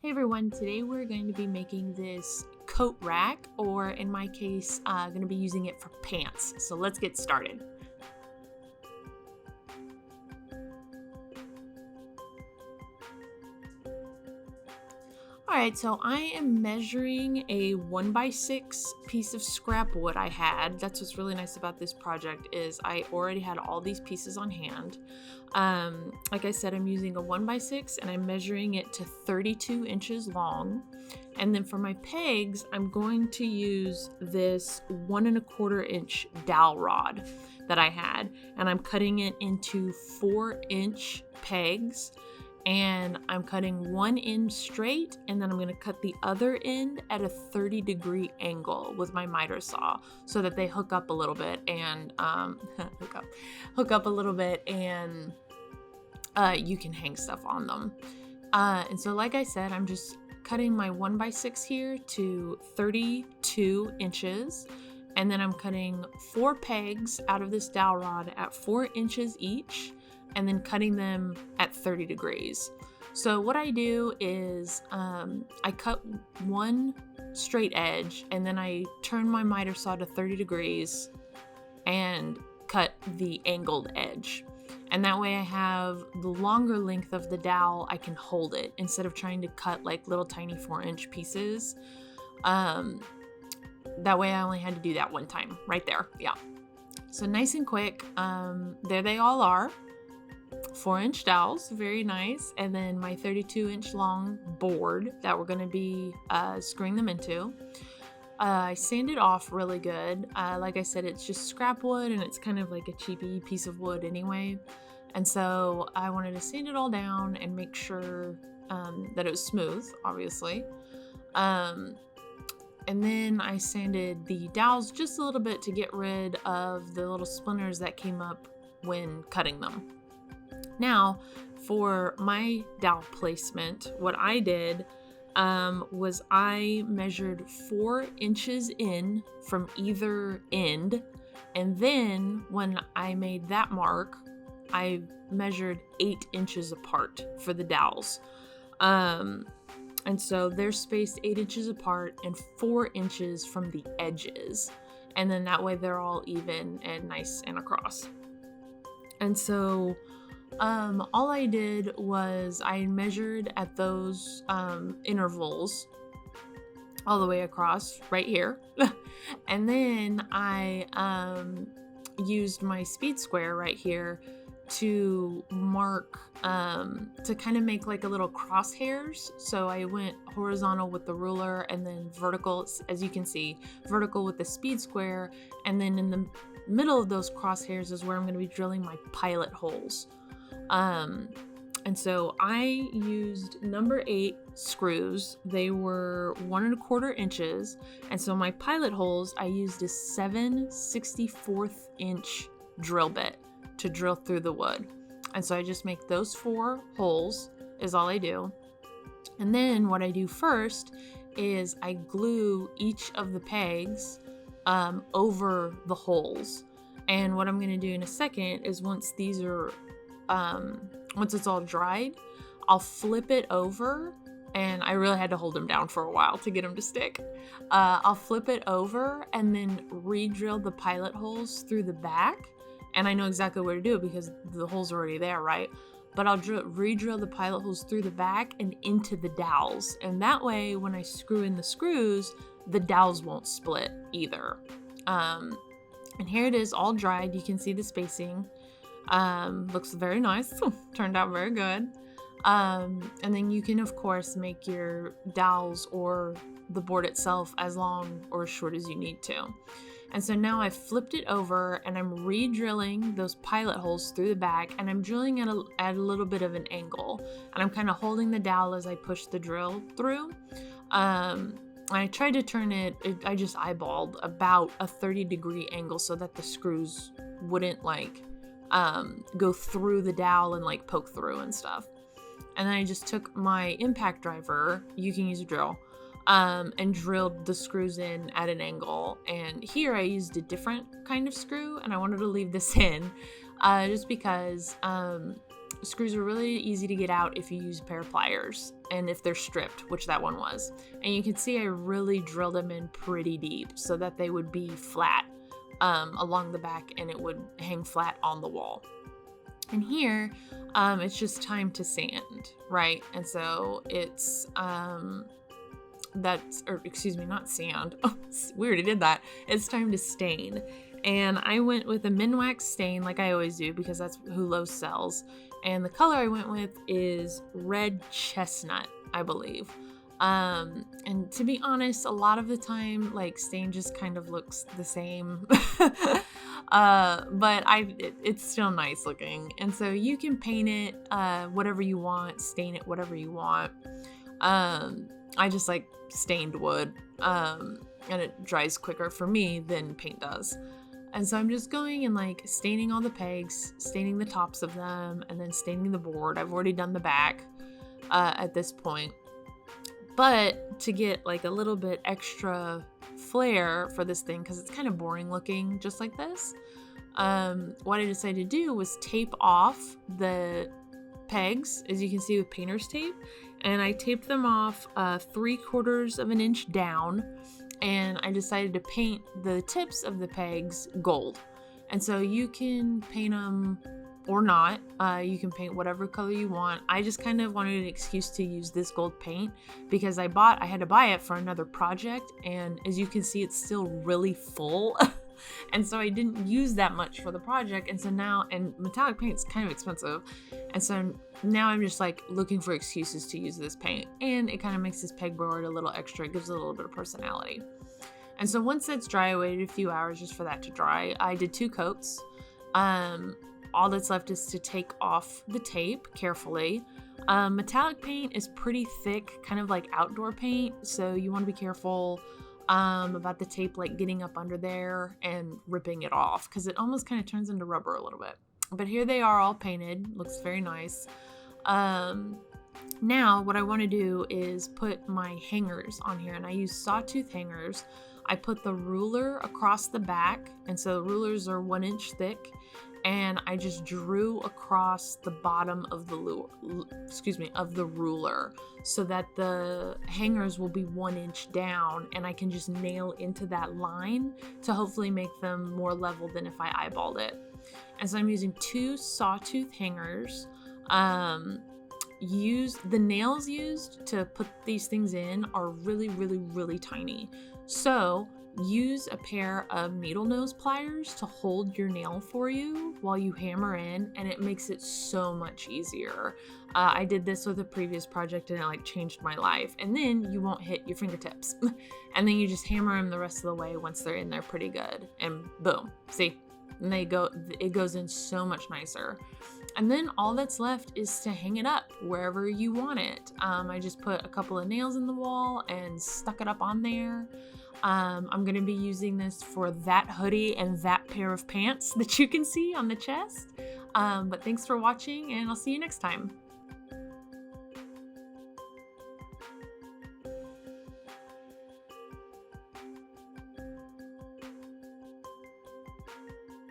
Hey everyone, today we're going to be making this coat rack, or in my case, going to be using it for pants. So let's get started. Alright, so I am measuring a 1x6 piece of scrap wood I had. That's what's really nice about this project is I already had all these pieces on hand. Like I said, I'm using a 1x6 and I'm measuring it to 32 inches long. And then for my pegs, I'm going to use this 1¼ inch dowel rod that I had. And I'm cutting it into 4-inch pegs. And I'm cutting one end straight, and then I'm going to cut the other end at a 30-degree angle with my miter saw so that they hook up a little bit and hook up a little bit, and you can hang stuff on them. And so like I said, I'm just cutting my 1x6 here to 32 inches, and then I'm cutting 4 pegs out of this dowel rod at 4 inches each, and then cutting them at 30 degrees. So what I do is I cut one straight edge, and then I turn my miter saw to 30 degrees and cut the angled edge. And that way I have the longer length of the dowel, I can hold it instead of trying to cut like little tiny 4-inch pieces. That way I only had to do that one time right there. Yeah. So nice and quick. There they all are. 4-inch dowels, very nice, and then my 32-inch long board that we're going to be screwing them into. I sanded off really good. Like I said, it's just scrap wood, and it's kind of like a cheapy piece of wood anyway. And so I wanted to sand it all down and make sure that it was smooth, obviously. And then I sanded the dowels just a little bit to get rid of the little splinters that came up when cutting them. Now, for my dowel placement, what I did was I measured 4 inches in from either end, and then when I made that mark, I measured 8 inches apart for the dowels. And so they're spaced 8 inches apart and 4 inches from the edges, and then that way they're all even and nice and across. And so all I did was I measured at those intervals all the way across right here. And then I used my speed square right here to mark, to kind of make like a little crosshairs. So I went horizontal with the ruler and then vertical, as you can see, vertical with the speed square. And then in the middle of those crosshairs is where I'm going to be drilling my pilot holes. And so I used number 8 screws. They were 1¼ inches. And so my pilot holes, I used a 7/64 inch drill bit to drill through the wood. And so I just make those 4 holes is all I do. And then what I do first is I glue each of the pegs, over the holes. And what I'm going to do in a second is once these are once it's all dried, I'll flip it over, and I really had to hold them down for a while to get them to stick. I'll flip it over and then re-drill the pilot holes through the back, and I know exactly where to do it because the holes are already there, right? But I'll re-drill the pilot holes through the back and into the dowels, and that way when I screw in the screws, the dowels won't split either. And here it is all dried. You can see the spacing. Looks very nice. Turned out very good. And then you can of course make your dowels or the board itself as long or as short as you need to. And so now I've flipped it over and I'm re-drilling those pilot holes through the back, and I'm drilling at a little bit of an angle, and I'm kind of holding the dowel as I push the drill through. I tried to turn it, I just eyeballed about a 30-degree angle so that the screws wouldn't like go through the dowel and like poke through and stuff. And then I just took my impact driver, you can use a drill, and drilled the screws in at an angle. And here I used a different kind of screw, and I wanted to leave this in just because screws are really easy to get out if you use a pair of pliers. and if they're stripped, which that one was. And you can see I really drilled them in pretty deep so that they would be flat along the back, and it would hang flat on the wall. And here, it's just time to sand, right? And so it's, not sand. Oh, we already did that. It's time to stain. And I went with a Minwax stain like I always do because that's who Lowe's sells. And the color I went with is red chestnut, I believe. And to be honest, a lot of the time, like, stain just kind of looks the same. But it's still nice looking. And so you can paint it whatever you want, stain it whatever you want. I just like stained wood, and it dries quicker for me than paint does. And so I'm just going and like staining all the pegs, staining the tops of them, and then staining the board. I've already done the back at this point. But to get like a little bit extra flair for this thing, because it's kind of boring looking just like this, what I decided to do was tape off the pegs, as you can see with painter's tape. And I taped them off 3/4 of an inch down, and I decided to paint the tips of the pegs gold. And so you can paint them or not. You can paint whatever color you want. I just kind of wanted an excuse to use this gold paint because I had to buy it for another project, and as you can see, it's still really full. And so I didn't use that much for the project. And so now, and metallic paint's kind of expensive. And so now I'm just like looking for excuses to use this paint. And it kind of makes this pegboard a little extra. It gives it a little bit of personality. And so once that's dry, I waited a few hours just for that to dry. I did 2 coats. All that's left is to take off the tape carefully. Metallic paint is pretty thick, kind of like outdoor paint. So you want to be careful about the tape like getting up under there and ripping it off, because it almost kind of turns into rubber a little bit. But here they are all painted. Looks very nice. Now what I want to do is put my hangers on here, and I use Sawtooth hangers. I put the ruler across the back, and so the rulers are 1 inch thick, and I just drew across the bottom of the ruler so that the hangers will be 1 inch down, and I can just nail into that line to hopefully make them more level than if I eyeballed it. And so I'm using 2 Sawtooth hangers. The nails used to put these things in are really, really, really tiny. So use a pair of needle nose pliers to hold your nail for you while you hammer in, and it makes it so much easier. I did this with a previous project, and it like changed my life. And then you won't hit your fingertips. And then you just hammer them the rest of the way once they're in there pretty good, and boom, see? And it goes in so much nicer. And then all that's left is to hang it up wherever you want it. I just put a couple of nails in the wall and stuck it up on there. I'm going to be using this for that hoodie and that pair of pants that you can see on the chest. But thanks for watching, and I'll see you next time.